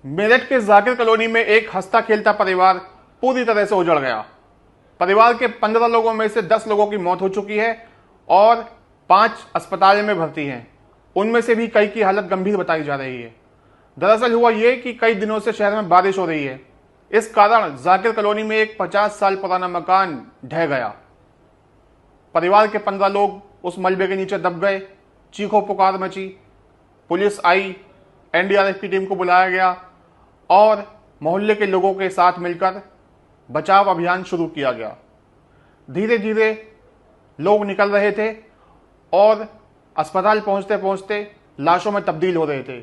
मेरठ के जाकिर कॉलोनी में एक हंसता खेलता परिवार पूरी तरह से उजड़ गया। परिवार के 15 लोगों में से 10 लोगों की मौत हो चुकी है और 5 अस्पताल में भर्ती हैं। उनमें से भी कई की हालत गंभीर बताई जा रही है। दरअसल हुआ ये कि कई दिनों से शहर में बारिश हो रही है। इस कारण जाकिर कॉलोनी में एक 50 साल पुराना मकान ढह गया। परिवार के 15 लोग उस मलबे के नीचे दब गए। चीखों पुकार मची। पुलिस आई, एनडीआरएफ की टीम को बुलाया गया और मोहल्ले के लोगों के साथ मिलकर बचाव अभियान शुरू किया गया। धीरे धीरे लोग निकल रहे थे और अस्पताल पहुंचते पहुंचते लाशों में तब्दील हो रहे थे।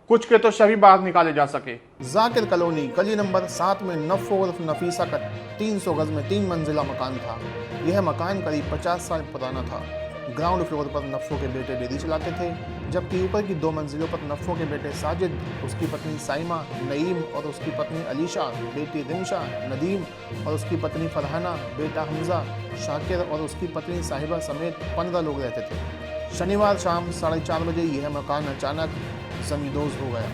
कुछ के तो शव बाहर निकाले जा सके। जाकिर कॉलोनी गली नंबर 7 में नफ़ो उर्फ नफीसा का 300 गज में 3 मंजिला मकान था। यह मकान करीब 50 साल पुराना था। ग्राउंड फ्लोर पर नफ़ो के बेटे डेयरी चलाते थे, जबकि ऊपर की 2 मंजिलों पर नफ़ो के बेटे साजिद, उसकी पत्नी साइमा, नईम और उसकी पत्नी अलीशा, बेटी रिमशा, नदीम और उसकी पत्नी फरहाना, बेटा हमजा, शाकिर और उसकी पत्नी साहिबा समेत 15 लोग रहते थे। शनिवार शाम 4:30 बजे यह मकान अचानक जमींदोज हो गया।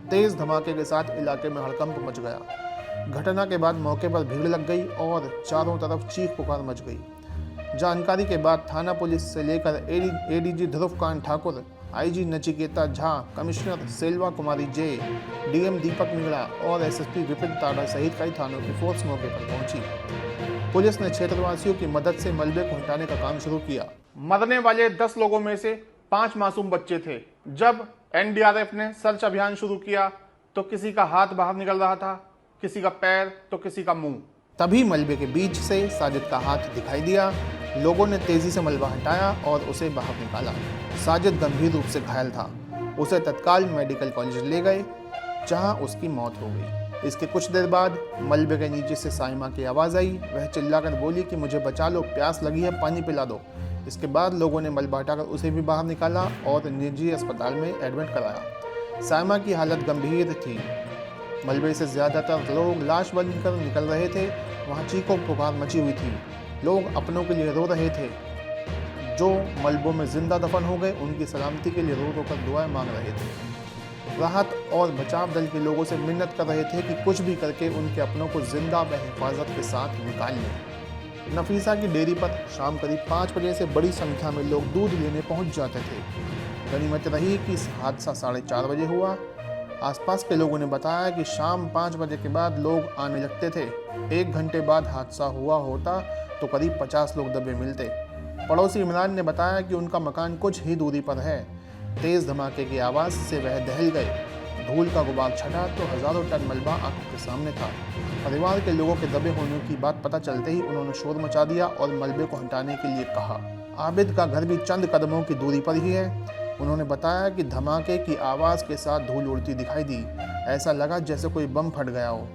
तेज धमाके के साथ इलाके में हड़कंप मच गया। घटना के बाद मौके पर भीड़ लग गई और चारों तरफ चीख पुकार मच गई। जानकारी के बाद थाना पुलिस से लेकर ADG Dhruvkant Thakur, IG Nachiketa Jha, commissioner Selva Kumari J, DM Deepak Meena और एसएसपी विपिन ताड़ा सहित कई थानों की फोर्स मौके पर पहुंची। पुलिस ने क्षेत्रवासियों की मदद से मलबे को हटाने का काम शुरू किया। मरने वाले 10 लोगों में से 5 मासूम बच्चे थे। जब एनडीआरएफ ने सर्च अभियान शुरू किया तो किसी का हाथ बाहर निकल रहा था, किसी का पैर तो किसी का मुंह। तभी मलबे के बीच से साजिद का हाथ दिखाई दिया। लोगों ने तेजी से मलबा हटाया और उसे बाहर निकाला। साजिद गंभीर रूप से घायल था। उसे तत्काल मेडिकल कॉलेज ले गए, जहां उसकी मौत हो गई। इसके कुछ देर बाद मलबे के नीचे से साइमा की आवाज़ आई। वह चिल्लाकर बोली कि मुझे बचा लो, प्यास लगी है, पानी पिला दो। इसके बाद लोगों ने मलबा हटाकर उसे भी बाहर निकाला और निजी अस्पताल में एडमिट कराया। साइमा की हालत गंभीर थी। मलबे से ज़्यादातर लोग लाश बनकर निकल रहे थे। वहाँ चीखों पुकार मची हुई थी। लोग अपनों के लिए रो रहे थे। जो मलबों में जिंदा दफन हो गए, उनकी सलामती के लिए रो रो कर दुआएं मांग रहे थे। राहत और बचाव दल के लोगों से मिन्नत कर रहे थे कि कुछ भी करके उनके अपनों को जिंदा व हिफाजत के साथ निकाल लें। नफीसा की डेयरी पर शाम करीब 5 बजे से बड़ी संख्या में लोग दूध लेने पहुंच जाते थे। गनीमत रही कि हादसा 4:30 बजे हुआ। आसपास के लोगों ने बताया कि शाम 5 बजे के बाद लोग आने लगते थे। 1 घंटे बाद हादसा हुआ होता तो करीब 50 लोग दबे मिलते। पड़ोसी इमरान ने बताया कि उनका मकान कुछ ही दूरी पर है। तेज धमाके की आवाज़ से वह दहल गए। धूल का गुबार छटा तो हज़ारों टन मलबा आंखों के सामने था। परिवार के लोगों के दबे होने की बात पता चलते ही उन्होंने शोर मचा दिया और मलबे को हटाने के लिए कहा। आबिद का घर भी चंद कदमों की दूरी पर ही है। उन्होंने बताया कि धमाके की आवाज़ के साथ धूल उड़ती दिखाई दी। ऐसा लगा जैसे कोई बम फट गया हो।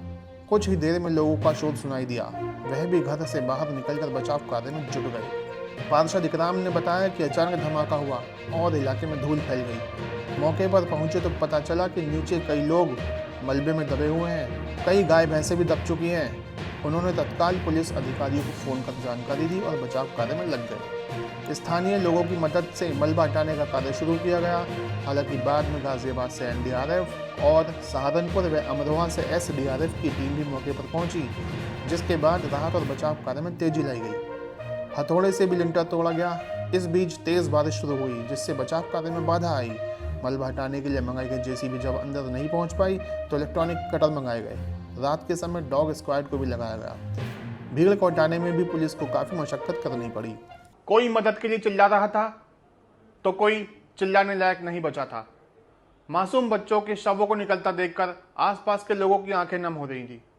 कुछ ही देर में लोगों का शोर सुनाई दिया। वह भी घर से बाहर निकलकर बचाव कार्य में जुट गए। पार्षद इकराम ने बताया कि अचानक धमाका हुआ और इलाके में धूल फैल गई। मौके पर पहुंचे तो पता चला कि नीचे कई लोग मलबे में दबे हुए हैं। कई गाय भैंसें भी दब चुकी हैं। उन्होंने तत्काल पुलिस अधिकारियों को फ़ोन कर जानकारी दी और बचाव कार्य में लग गए। स्थानीय लोगों की मदद से मलबा हटाने का कार्य शुरू किया गया। हालांकि बाद में गाजियाबाद से एनडीआरएफ और सहारनपुर व अमरोहा से एसडीआरएफ की टीम भी मौके पर पहुंची, जिसके बाद राहत और बचाव कार्य में तेजी लाई गई। हथौड़े से भी लिंटर तोड़ा गया। इस बीच तेज़ बारिश शुरू हुई, जिससे बचाव कार्य में बाधा आई। मलबा हटाने के लिए मंगाई गई जेसीबी जब अंदर नहीं पहुंच पाई तो इलेक्ट्रॉनिक कटर मंगाए गए। रात के समय डॉग स्क्वाड को भी लगाया गया। भीड़ को हटाने में भी पुलिस को काफ़ी मशक्कत करनी पड़ी। कोई मदद के लिए चिल्ला रहा था तो कोई चिल्लाने लायक नहीं बचा था। मासूम बच्चों के शवों को निकलता देखकर आसपास के लोगों की आंखें नम हो रही थी।